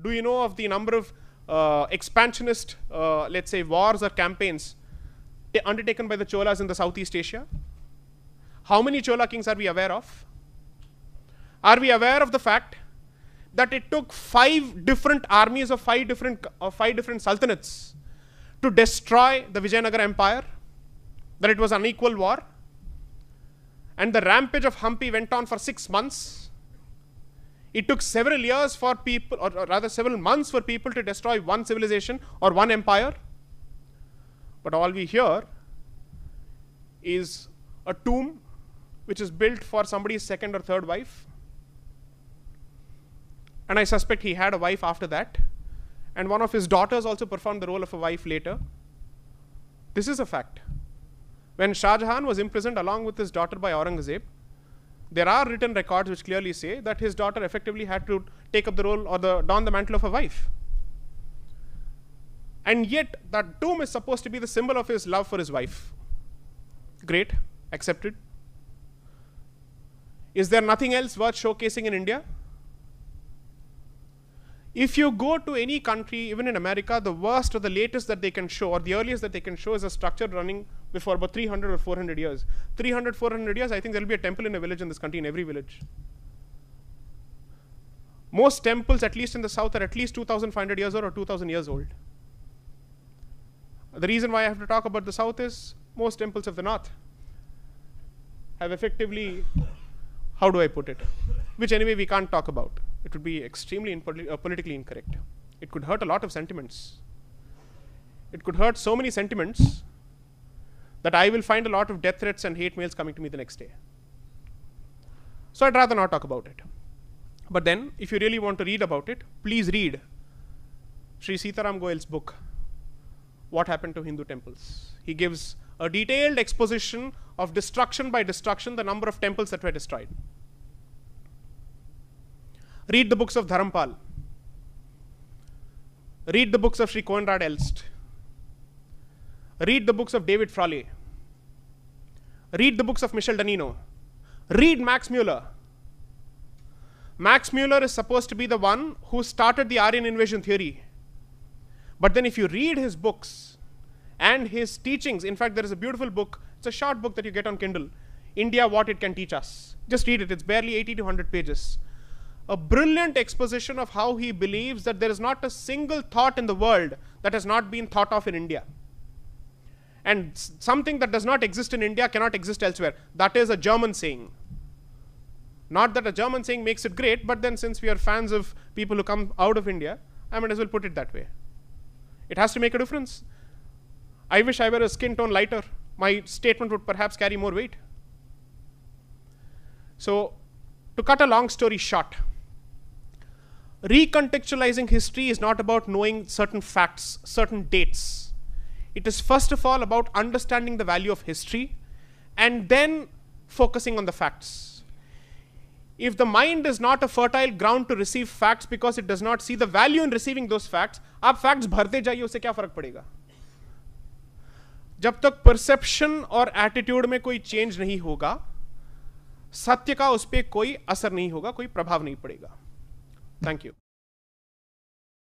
Do you know of the number of expansionist, let's say, wars or campaigns undertaken by the Cholas in the Southeast Asia? How many Chola kings are we aware of? Are we aware of the fact that it took 5 different armies of 5 different sultanates to destroy the Vijayanagara Empire? That it was an unequal war? And the rampage of Hampi went on for 6 months. It took several years for people, or rather several months for people to destroy one civilization or one empire. But all we hear is a tomb which is built for somebody's second or third wife. And I suspect he had a wife after that. And one of his daughters also performed the role of a wife later. This is a fact. When Shah Jahan was imprisoned along with his daughter by Aurangzeb, there are written records which clearly say that his daughter effectively had to take up the role or don the mantle of a wife. And yet that tomb is supposed to be the symbol of his love for his wife. Great, accepted. Is there nothing else worth showcasing in India? If you go to any country, even in America, the worst or the latest that they can show, or the earliest that they can show, is a structure running before about 300 or 400 years. 300, 400 years, I think there will be a temple in a village in this country, in every village. Most temples, at least in the south, are at least 2,500 years old or 2,000 years old. The reason why I have to talk about the south is most temples of the north have effectively, how do I put it, which anyway we can't talk about. It would be extremely politically incorrect. It could hurt a lot of sentiments. It could hurt so many sentiments that I will find a lot of death threats and hate mails coming to me the next day. So I'd rather not talk about it. But then, if you really want to read about it, please read Sri Sitaram Goel's book, What Happened to Hindu Temples. He gives a detailed exposition of destruction by destruction, the number of temples that were destroyed. Read the books of Dharampal. Read the books of Sri Conrad Elst. Read the books of David Frawley. Read the books of Michel Danino. Read Max Muller. Max Muller is supposed to be the one who started the Aryan invasion theory. But then if you read his books and his teachings, in fact there is a beautiful book, it's a short book that you get on Kindle, India, What It Can Teach Us. Just read it, it's barely 80 to 100 pages. A brilliant exposition of how he believes that there is not a single thought in the world that has not been thought of in India. And something that does not exist in India cannot exist elsewhere. That is a German saying. Not that a German saying makes it great, but then since we are fans of people who come out of India, I might as well put it that way. It has to make a difference. I wish I were a skin tone lighter. My statement would perhaps carry more weight. So, to cut a long story short, recontextualizing history is not about knowing certain facts, certain dates. It is first of all about understanding the value of history and then focusing on the facts. If the mind is not a fertile ground to receive facts because it does not see the value in receiving those facts, आप facts भरते जाइए, उससे क्या फर्क पड़ेगा? जब तक perception और attitude में कोई change नहीं होगा, सत्य का उस पर कोई असर नहीं होगा, कोई प्रभाव नहीं पड़ेगा. Thank you.